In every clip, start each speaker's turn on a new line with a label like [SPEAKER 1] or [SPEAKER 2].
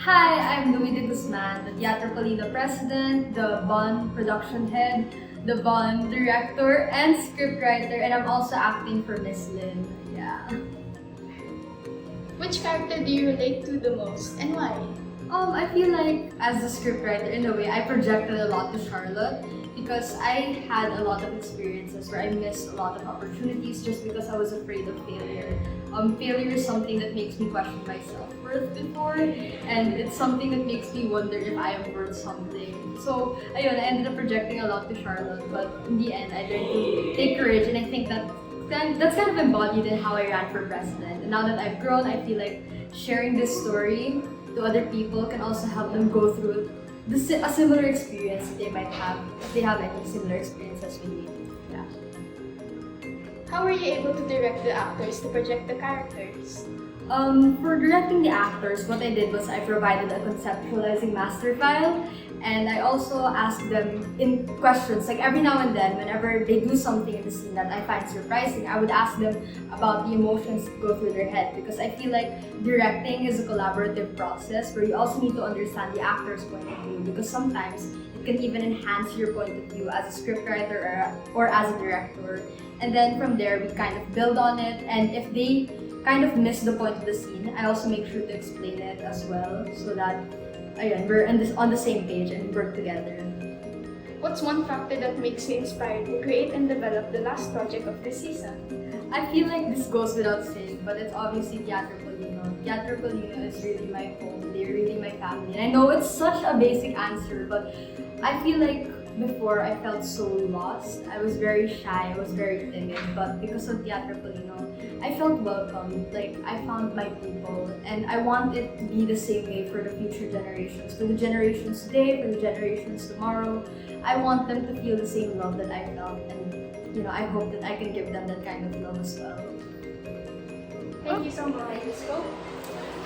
[SPEAKER 1] Hi, I'm Louis de Guzman, the Teatro Paulino president, the Bond production head, the Bond director, and scriptwriter, and I'm also acting for Miss Lynn. Yeah.
[SPEAKER 2] Which character do you relate to the most and why?
[SPEAKER 1] I feel like as a scriptwriter, in a way, I projected a lot to Charlotte because I had a lot of experiences where I missed a lot of opportunities just because I was afraid of failure. Failure is something that makes me question my self-worth before, and it's something that makes me wonder if I am worth something. So, ayun, I ended up projecting a lot to Charlotte, but in the end, I learned to take courage, and I think that's kind of embodied in how I ran for president. And now that I've grown, I feel like sharing this story to other people can also help them go through a similar experience that they might have if they have any similar experiences with me. Yeah.
[SPEAKER 2] How were you able to direct the actors to project the characters?
[SPEAKER 1] For directing the actors, what I did was I provided a conceptualizing master file, and I also asked them in questions, like every now and then, whenever they do something in the scene that I find surprising, I would ask them about the emotions that go through their head, because I feel like directing is a collaborative process where you also need to understand the actor's point of view, because sometimes it can even enhance your point of view as a scriptwriter or as a director. And then from there, we kind of build on it, and if they kind of miss the point of the scene, I also make sure to explain it as well so that we're on the same page and work together.
[SPEAKER 2] What's one factor that makes you inspired to create and develop the last project of this season?
[SPEAKER 1] I feel like this goes without saying, but it's obviously Teatro Paulino. Teatro Paulino is really my home. They're really my family. And I know it's such a basic answer, but I feel like before I felt so lost. I was very shy, I was very timid, but because of Teatro Paulino, I felt welcome. Like, I found my people, and I want it to be the same way for the future generations. For the generations today, for the generations tomorrow, I want them to feel the same love that I felt, and I hope that I can give them that kind of love as well.
[SPEAKER 2] Thank you so much. Kaleidoscope.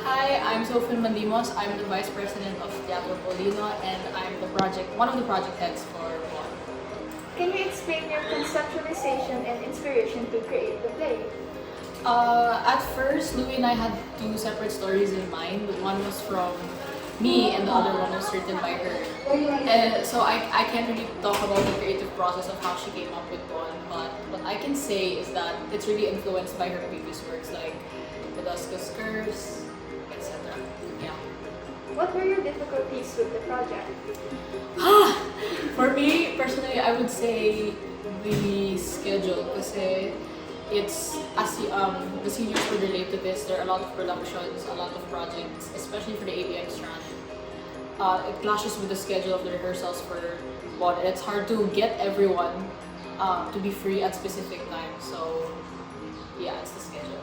[SPEAKER 3] Hi, I'm Sophie Mandimos. I'm the Vice President of Teatro Paulino, and I'm one of the project heads for Bond.
[SPEAKER 2] Can you explain your conceptualization and inspiration to create the play?
[SPEAKER 3] At first, Louie and I had two separate stories in mind. One was from me, and the other one was written by her. And so I can't really talk about the creative process of how she came up with Bond, but what I can say is that it's really influenced by her previous works like Kaleidoscope, etc. Yeah.
[SPEAKER 2] What were your difficulties with the project?
[SPEAKER 3] For me, personally, I would say the schedule kasi it's, as the seniors would relate to this, there are a lot of productions, a lot of projects, especially for the ABM strand. It clashes with the schedule of the rehearsals for Bond, and it's hard to get everyone to be free at specific times. So, yeah, it's the schedule.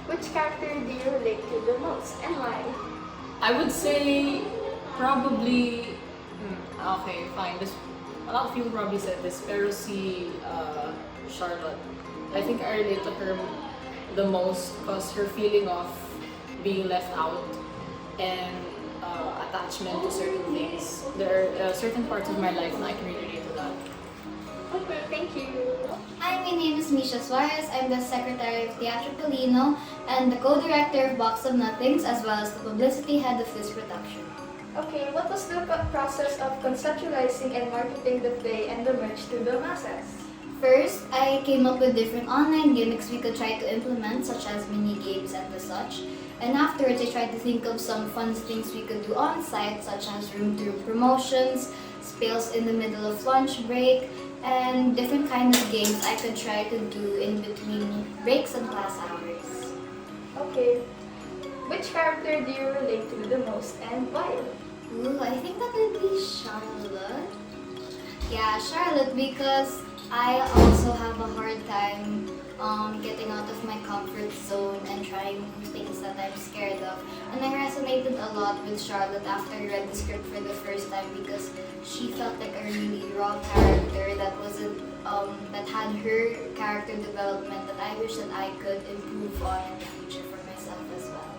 [SPEAKER 2] Which character do you relate to the most and why?
[SPEAKER 3] I would say probably. Okay, fine. A lot of people probably said this, pero si Charlotte. I think I relate to her the most because her feeling of being left out and attachment to certain things. There are certain parts of my life and I can relate to that.
[SPEAKER 2] Okay, thank you.
[SPEAKER 4] Hi, my name is Misha Suarez. I'm the Secretary of Teatro Paulino and the co-director of Box of Nothings, as well as the publicity head of this production.
[SPEAKER 2] Okay, what was the process of conceptualizing and marketing the play and the merch to the masses?
[SPEAKER 4] First, I came up with different online gimmicks we could try to implement, such as mini games and the such. And afterwards, I tried to think of some fun things we could do on site, such as room-to-room promotions, spills in the middle of lunch break, and different kinds of games I could try to do in between breaks and class hours.
[SPEAKER 2] Okay, which character do you relate to the most and why?
[SPEAKER 4] Ooh, I think that would be Charlotte. Yeah, Charlotte, because I also have a hard time getting out of my comfort zone and trying new things that I'm scared of. And I resonated a lot with Charlotte after I read the script for the first time because she felt like a really raw character that wasn't that had her character development that I wish that I could improve on in the future for myself as well.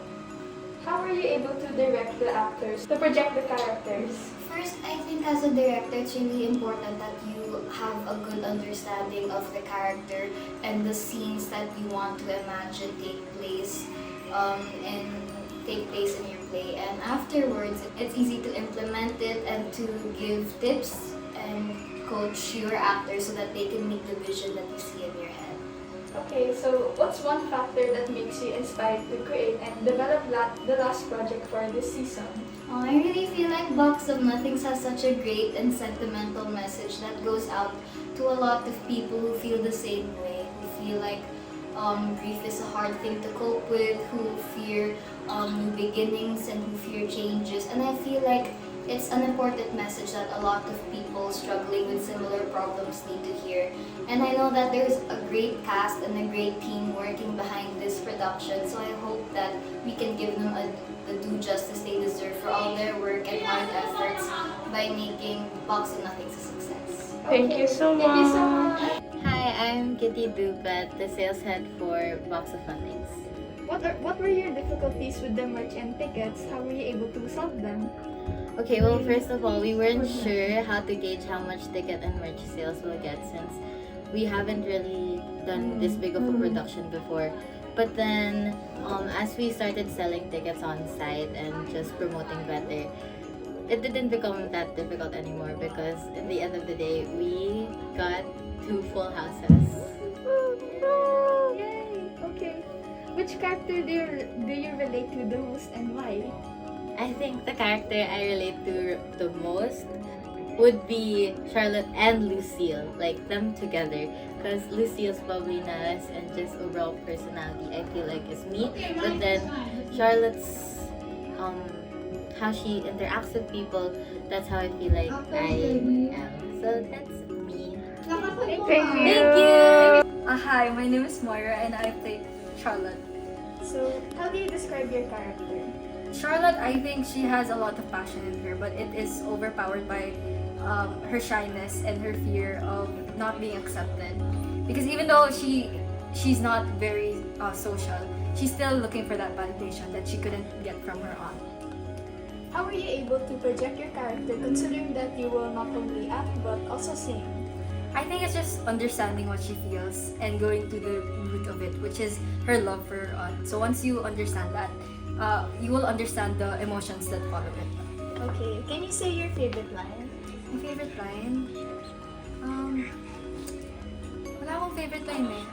[SPEAKER 2] How were you able to direct the actors to project the characters?
[SPEAKER 4] First, I think as a director, it's really important that you have a good understanding of the character and the scenes that you want to imagine take place in your play, and afterwards it's easy to implement it and to give tips and coach your actors so that they can meet the vision that you see in your head.
[SPEAKER 2] Okay, so what's one factor that makes you inspired to create and develop the last project for this season?
[SPEAKER 4] I really feel like Box of Nothings has such a great and sentimental message that goes out to a lot of people who feel the same way, who feel like grief is a hard thing to cope with, who fear new beginnings and who fear changes. And I feel like it's an important message that a lot of people struggling with similar problems need to hear. And I know that there's a great cast and a great team working behind this production, so I hope that we can give them the due justice they deserve for all their work and hard efforts by making Box of Nothings a success.
[SPEAKER 2] Thank you so much. Thank you so much.
[SPEAKER 5] Hi, I'm Kitty Dupat, the sales head for Box of Nothings.
[SPEAKER 2] What were your difficulties with the merch and tickets? How were you able to solve them?
[SPEAKER 5] Okay, well, first of all, we weren't sure how to gauge how much ticket and merch sales we'll get since we haven't really done this big of a production before. But then, as we started selling tickets on site and just promoting better, it didn't become that difficult anymore because at the end of the day, we got 2 full houses.
[SPEAKER 2] Yay! Okay. Which character do you relate to the most and why?
[SPEAKER 5] I think the character I relate to the most would be Charlotte and Lucille, like them together. Because Lucille's bubbliness and just overall personality, I feel like is me. But then Charlotte's how she interacts with people, that's how I feel like I am. So that's me.
[SPEAKER 2] Thank you.
[SPEAKER 1] Hi, my name is Moira and I play Charlotte.
[SPEAKER 2] So, how do you describe your character?
[SPEAKER 1] Charlotte, I think she has a lot of passion in her, but it is overpowered by her shyness and her fear of not being accepted. Because even though she's not very social, she's still looking for that validation that she couldn't get from her aunt.
[SPEAKER 2] How were you able to project your character considering that you will not only act but also sing?
[SPEAKER 1] I think it's just understanding what she feels and going to the root of it, which is her love for her aunt. So once you understand that, you will understand the emotions that follow it.
[SPEAKER 2] Okay, can you say your favorite line?
[SPEAKER 1] My favorite line? Wala akong favorite line eh.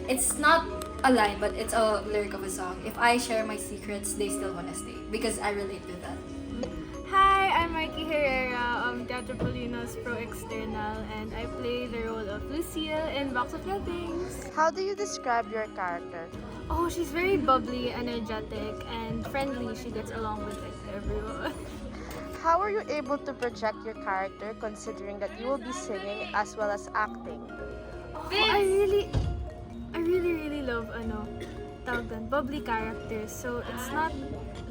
[SPEAKER 1] It's not a line, but it's a lyric of a song. If I share my secrets, they still wanna stay. Because I relate to that.
[SPEAKER 6] Hi, I'm Mikey Herrera, Teatro Paulino's Pro External, and I play the role of Lucille in Box of Nothings.
[SPEAKER 7] How do you describe your character?
[SPEAKER 6] Oh, she's very bubbly, energetic, and friendly. She gets along with everyone.
[SPEAKER 7] How are you able to project your character considering that you will be singing as well as acting?
[SPEAKER 6] Oh, I really love tawag doon, bubbly characters. So it's not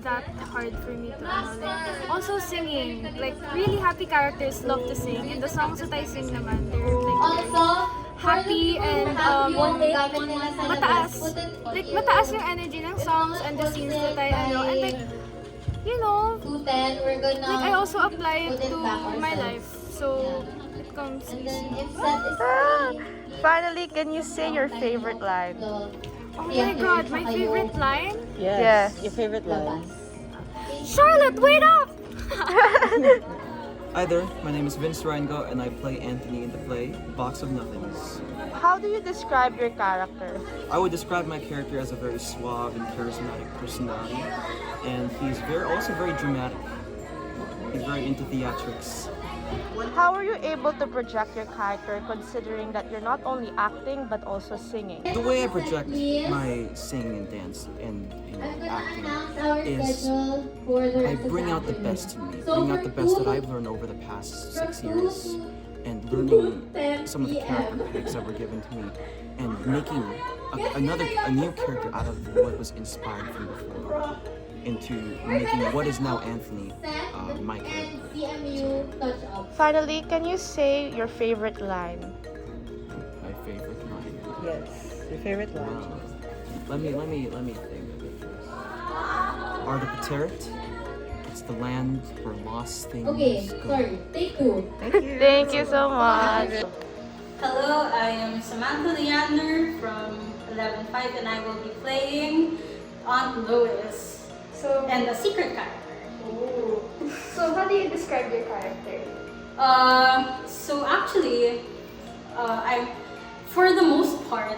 [SPEAKER 6] that hard for me to like, also singing, like really happy characters love to sing, and the songs that I sing naman, they're like very happy and mataas. Like mataas yung energy ng songs and the scenes that I and like like I also apply it to my life, so it comes easy.
[SPEAKER 7] Finally, can you say your favorite line?
[SPEAKER 6] Oh my god, my favorite line?
[SPEAKER 7] Yes.
[SPEAKER 8] Your favorite line?
[SPEAKER 6] Charlotte, wait up!
[SPEAKER 9] Hi there, my name is Vince Rango and I play Anthony in the play Box of Nothings.
[SPEAKER 7] How do you describe your character?
[SPEAKER 9] I would describe my character as a very suave and charismatic personality, and he's also very dramatic. He's very into theatrics.
[SPEAKER 7] How are you able to project your character considering that you're not only acting but also singing?
[SPEAKER 9] The way I project my singing and dance and acting is I bring out the best in me, bring out the best that I've learned over the past 6 years, and learning some of the character picks that were given to me, and making a new character out of what was inspired from before into making what is now Anthony my character.
[SPEAKER 7] Finally, can you say your favorite line?
[SPEAKER 9] My favorite line.
[SPEAKER 8] Yes. Your favorite line.
[SPEAKER 9] Wow. Let me think of it first. Arda Pateret. It's the land where lost things go.
[SPEAKER 7] Thank you so much.
[SPEAKER 10] Hello, I am Samantha Leander from 11.5 and I will be playing Aunt Lois
[SPEAKER 2] So,
[SPEAKER 10] and a secret character.
[SPEAKER 2] oh. So how do you describe your character?
[SPEAKER 10] So actually, for the most part,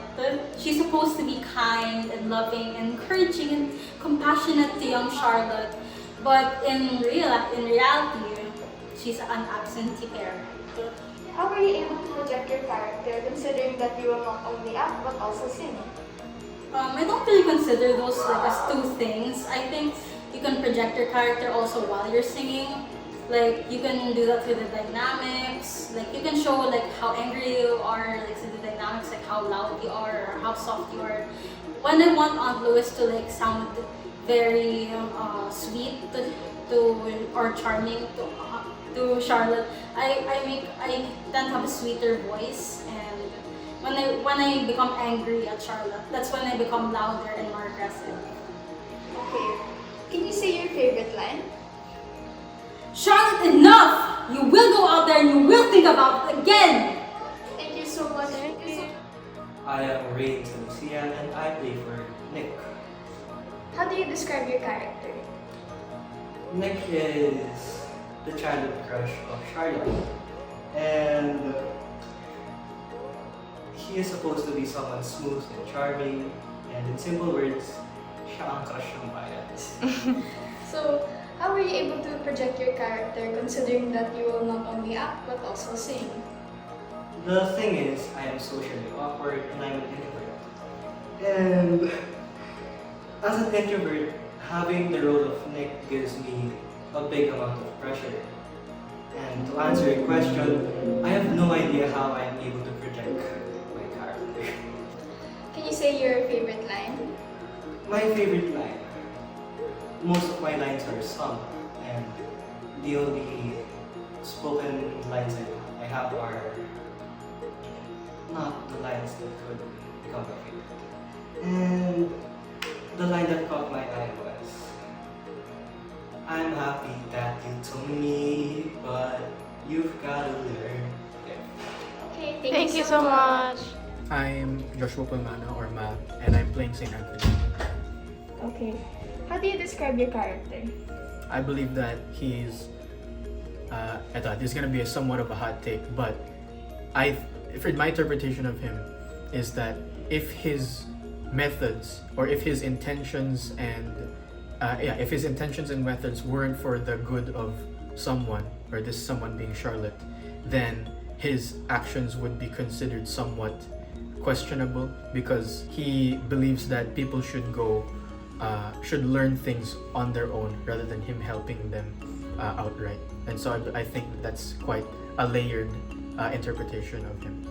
[SPEAKER 10] she's supposed to be kind and loving and encouraging and compassionate to young Charlotte. But in reality, she's an absentee parent.
[SPEAKER 2] How were you able to project your character considering that you will not only act but also sing?
[SPEAKER 10] I don't really consider those like as two things. I think you can project your character also while you're singing. Like you can do that through the dynamics. Like you can show like how angry you are, like through the dynamics, like how loud you are or how soft you are. When I want Aunt Lois to like sound very sweet to or charming to Charlotte, I tend to have a sweeter voice, and when I become angry at Charlotte, that's when I become louder and more aggressive.
[SPEAKER 2] Okay. Can you say your favorite line?
[SPEAKER 10] Charlotte, enough! You will go out there and you will think about it again!
[SPEAKER 2] Thank you so much.
[SPEAKER 11] I am Ray Lucia and I play for Nick.
[SPEAKER 2] How do you describe your character?
[SPEAKER 11] Nick is the childhood crush of Charlotte, and he is supposed to be someone smooth and charming, and in simple words, siya ang crush ng bayan.
[SPEAKER 2] So, how were you able to project your character considering that you will not only act but also sing?
[SPEAKER 11] The thing is, I am socially awkward and I'm an introvert. And as an introvert, having the role of Nick gives me a big amount of pressure. And to answer your question, I have no idea how I am able to project my character.
[SPEAKER 2] Can you say your favorite line?
[SPEAKER 11] My favorite line. Most of my lines are sung, and the only spoken lines I have are not the lines that could become my favorite. And the line that caught my eye was, I'm happy that you told me, but you've got to learn.
[SPEAKER 2] Okay,
[SPEAKER 7] Thank you so much.
[SPEAKER 12] I'm Joshua Palmano, or Mal, and I'm playing St. Anthony.
[SPEAKER 2] Okay. How do you describe your character?
[SPEAKER 12] I believe that he's. I thought this is gonna be a somewhat of a hot take, but my interpretation of him is that if his methods or if his intentions and if his intentions and methods weren't for the good of someone, or this someone being Charlotte, then his actions would be considered somewhat questionable, because he believes that people should learn things on their own rather than him helping them outright. And so I think that's quite a layered interpretation of him.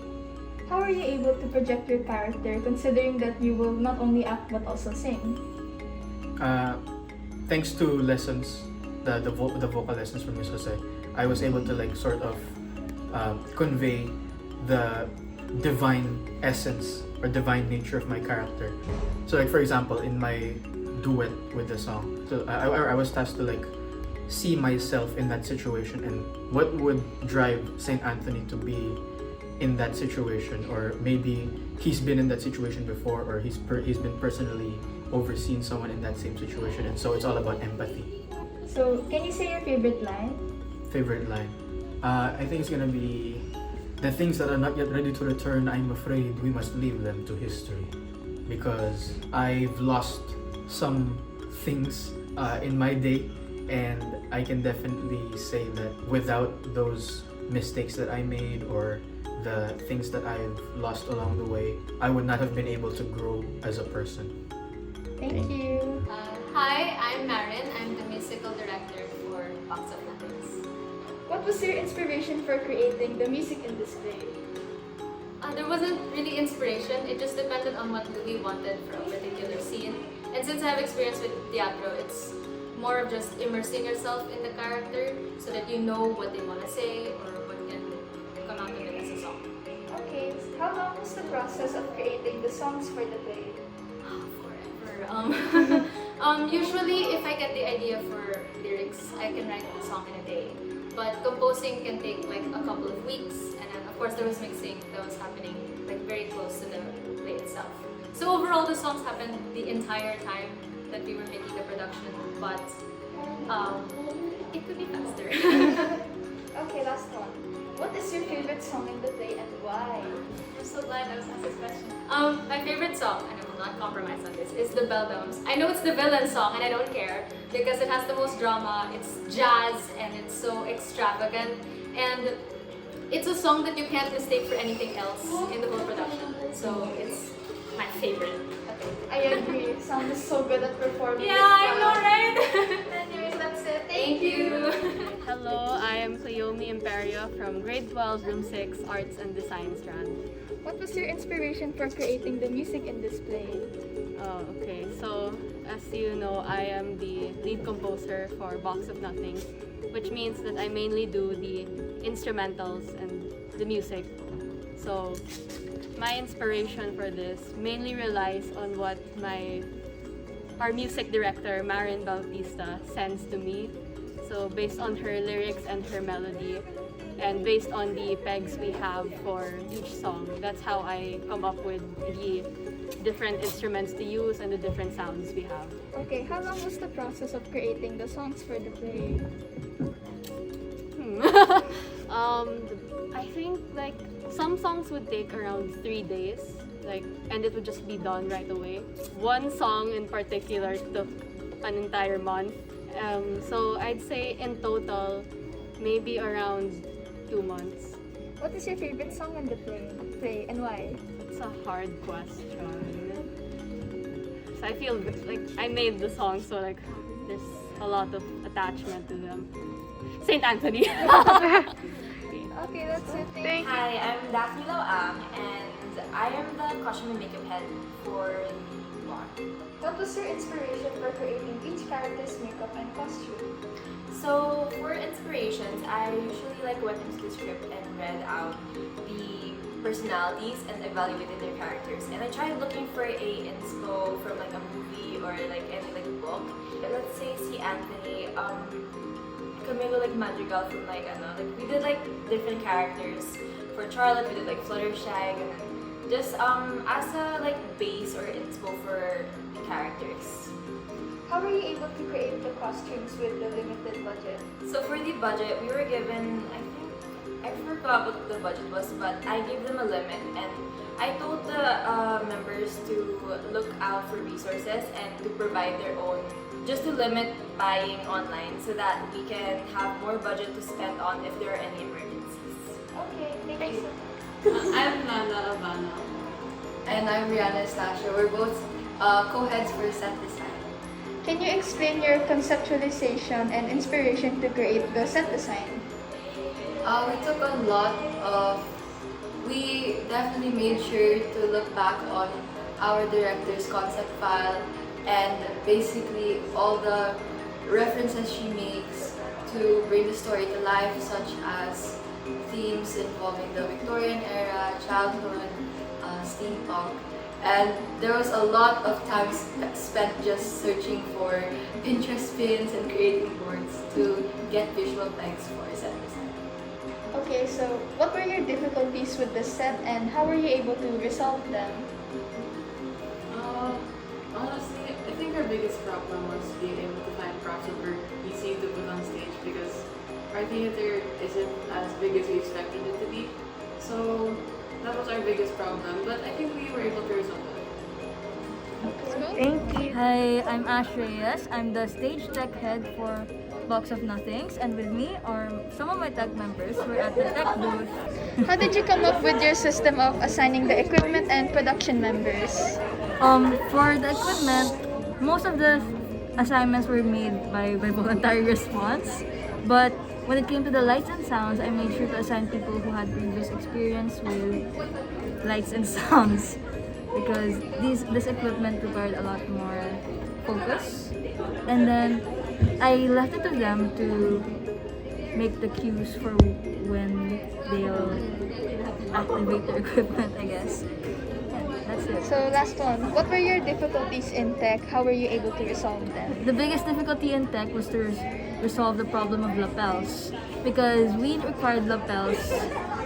[SPEAKER 2] How are you able to project your character considering that you will not only act but also sing?
[SPEAKER 12] Thanks to lessons, the vocal lessons from Miss Jose, I was able to like sort of convey the divine essence or divine nature of my character. So like for example, in my duet with the song, so I was tasked to like see myself in that situation and what would drive St. Anthony to be in that situation, or maybe he's been in that situation before, or he's been personally overseen someone in that same situation, and so it's all about empathy.
[SPEAKER 2] So, can you say your favorite line?
[SPEAKER 12] Favorite line? I think it's gonna be, the things that are not yet ready to return, I'm afraid we must leave them to history, because I've lost some things in my day, and I can definitely say that without those mistakes that I made or the things that I've lost along the way, I would not have been able to grow as a person.
[SPEAKER 2] Thank you.
[SPEAKER 13] Hi, I'm Marin. I'm the musical director for Box of Nothings.
[SPEAKER 2] What was your inspiration for creating the music in this play?
[SPEAKER 13] There wasn't really inspiration. It just depended on what we wanted for a particular scene. And since I have experience with teatro, it's more of just immersing yourself in the character so that you know what they want to say or what can come out of it as a song.
[SPEAKER 2] Okay, so how long was the process of creating the songs for the play?
[SPEAKER 13] Forever. Usually, if I get the idea for lyrics, I can write the song in a day. But composing can take like a couple of weeks, and then of course there was mixing that was happening like very close to the play itself. So overall, the songs happened the entire time that we were making the production, but it could be faster.
[SPEAKER 2] Okay, last one. What is your favorite song in the play and why?
[SPEAKER 13] I'm so glad I was asked this question. My favorite song, and I will not compromise on this, is the Beldams. I know it's the villain song, and I don't care because it has the most drama. It's jazz, and it's so extravagant, and it's a song that you can't mistake for anything else in the whole production. So it's my favorite.
[SPEAKER 2] I agree. Sam is so good at performing.
[SPEAKER 13] Yeah, I know, right?
[SPEAKER 2] Anyways, that's it.
[SPEAKER 13] Thank you.
[SPEAKER 14] Hello, I am Cleomi Imperio from grade 12, room 6, Arts and Design strand.
[SPEAKER 2] What was your inspiration for creating the music in this play?
[SPEAKER 14] Oh, okay. So, as you know, I am the lead composer for Box of Nothing, which means that I mainly do the instrumentals and the music. So, my inspiration for this mainly relies on what our music director, Marin Bautista, sends to me. So based on her lyrics and her melody, and based on the pegs we have for each song, that's how I come up with the different instruments to use and the different sounds we have.
[SPEAKER 2] Okay, how long was the process of creating the songs for the play?
[SPEAKER 14] I think like some songs would take around 3 days, and it would just be done right away. One song in particular took an entire month. So I'd say in total, maybe around 2 months.
[SPEAKER 2] What is your favorite song in the play and why?
[SPEAKER 14] It's a hard question. So I feel like I made the song, so like there's a lot of attachment to them. Saint Anthony.
[SPEAKER 2] Okay, that's it. Thank you.
[SPEAKER 15] Hi, I'm Daphne Loam, and I am the costume and makeup head for the bar.
[SPEAKER 2] What was your inspiration for creating each character's makeup and costume?
[SPEAKER 15] So for inspirations, I usually went into the script and read out the personalities and evaluated their characters. And I tried looking for a inspo from a movie or any book. Let's say si Anthony, Camilo Madrigal from we did different characters. For Charlotte, we did Fluttershy, and just as a base or inspo for the characters.
[SPEAKER 2] How were you able to create the costumes with the limited budget?
[SPEAKER 15] So for the budget, we were given, I forgot what the budget was, but I gave them a limit, and I told the members to look out for resources and to provide their own, just to limit buying online so that we can have more budget to spend on if there are any emergencies.
[SPEAKER 2] Okay, thank you.
[SPEAKER 3] I'm Nana Habana.
[SPEAKER 1] And I'm Rihanna Stasha. We're both co-heads for set design.
[SPEAKER 2] Can you explain your conceptualization and inspiration to create the set design?
[SPEAKER 1] We definitely made sure to look back on our director's concept file and basically all the references she makes to bring the story to life, such as themes involving the Victorian era, childhood, steampunk. And there was a lot of time spent just searching for Pinterest pins and creating boards to get visual pegs for set design.
[SPEAKER 2] Okay, so what were your difficulties with the set and how were you able to resolve them?
[SPEAKER 3] Honestly, I think our biggest problem was being able to find props that were easy to put on stage because our theater isn't as big as we expected it to be. So that was our biggest problem, but I think we were able to resolve it.
[SPEAKER 2] Thank you.
[SPEAKER 16] Hi, I'm Ash Reyes. I'm the stage tech head for Box of Nothings, and with me are some of my tech members. We're at the tech booth.
[SPEAKER 2] How did you come up with your system of assigning the equipment and production members?
[SPEAKER 16] For the equipment, most of the assignments were made by voluntary response, but when it came to the lights and sounds, I made sure to assign people who had previous experience with lights and sounds because this equipment required a lot more focus. And then I left it to them to make the cues for when they'll activate their equipment, I guess. That's it.
[SPEAKER 2] So last one, what were your difficulties in tech? How were you able to resolve them?
[SPEAKER 16] The biggest difficulty in tech was to resolve the problem of lapels because we required lapels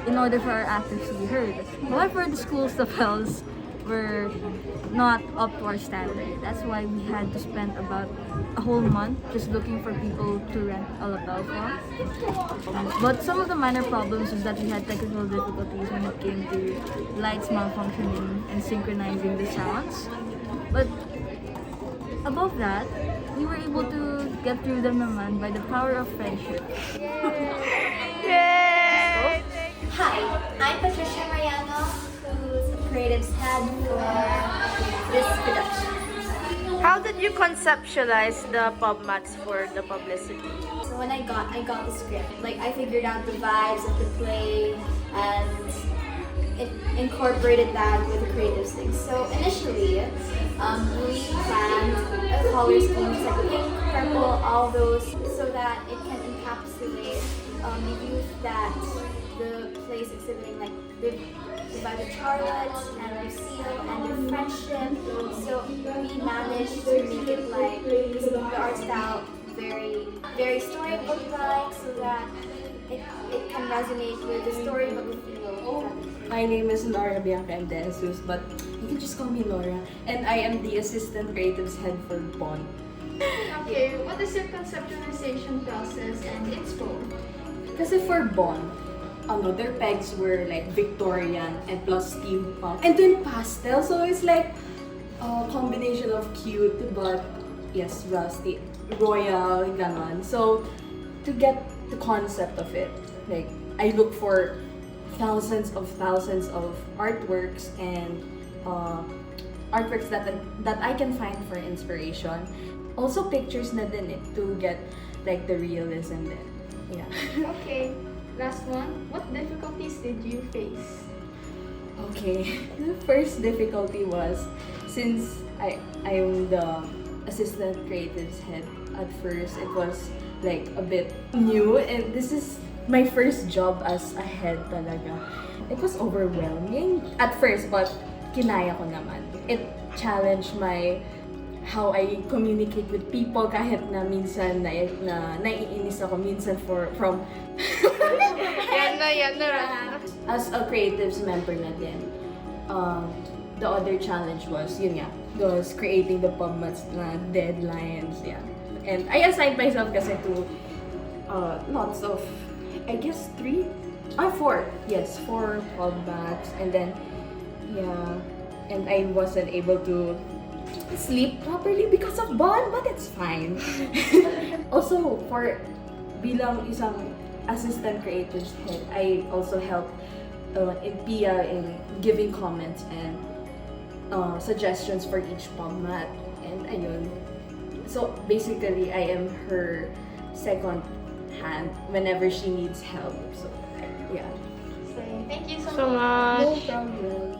[SPEAKER 16] in order for our actors to be heard. However, the school's lapels were not up to our standard. That's why we had to spend about a whole month just looking for people to rent a lapel from. But some of the minor problems is that we had technical difficulties when it came to lights malfunctioning and synchronizing the sounds. But above that, we were able to get through them naman by the power of friendship.
[SPEAKER 4] Hi, I'm Patricia Mariano, who's Creative's head for this production.
[SPEAKER 7] How did you conceptualize the pub mats for the publicity?
[SPEAKER 4] So when I got the script, like I figured out the vibes of the play and it incorporated that with the creative things. So initially, we planned a color schemes like pink, purple, all those, so that it can encapsulate the youth that the play is exhibiting, like the vibe of Charlotte and Lucille and their friendship. So we managed to make it like the art style very storybook-like, so that it can resonate with the storybook feel.
[SPEAKER 17] My name is Laura Bianca M. De Jesus, but you can just call me Laura. And I am the assistant creatives head for Bond.
[SPEAKER 2] Okay, what is your conceptualization process and inspo?
[SPEAKER 17] Kasi for Bond, their pegs were like Victorian and plus steampunk. And then pastel, so it's like a combination of cute but yes, rusty, royal, ganon. So to get the concept of it, like I look for thousands of artworks and artworks that I can find for inspiration. Also pictures na din to get like the realism then. Yeah.
[SPEAKER 2] Okay, last one. What difficulties did you face?
[SPEAKER 17] Okay, the first difficulty was since I'm the assistant creatives head at first, it was like a bit new and this is my first job as a head talaga. It was overwhelming at first but kinaya ko naman. It challenged my how I communicate with people kahit na minsan naiinis ako minsan from as a creatives member na din. The other challenge was was creating the pub mats na deadlines, yeah. And I assigned myself kasi to lots of, I guess 4 pub mats, and then and I wasn't able to sleep properly because of Bond, but it's fine. Also, for bilang isang assistant creatives head, I also help in PR in giving comments and suggestions for each pub mat, and ayun. So basically, I am her second hand whenever she needs help. So yeah.
[SPEAKER 2] Thank you
[SPEAKER 7] So much.
[SPEAKER 17] No problem.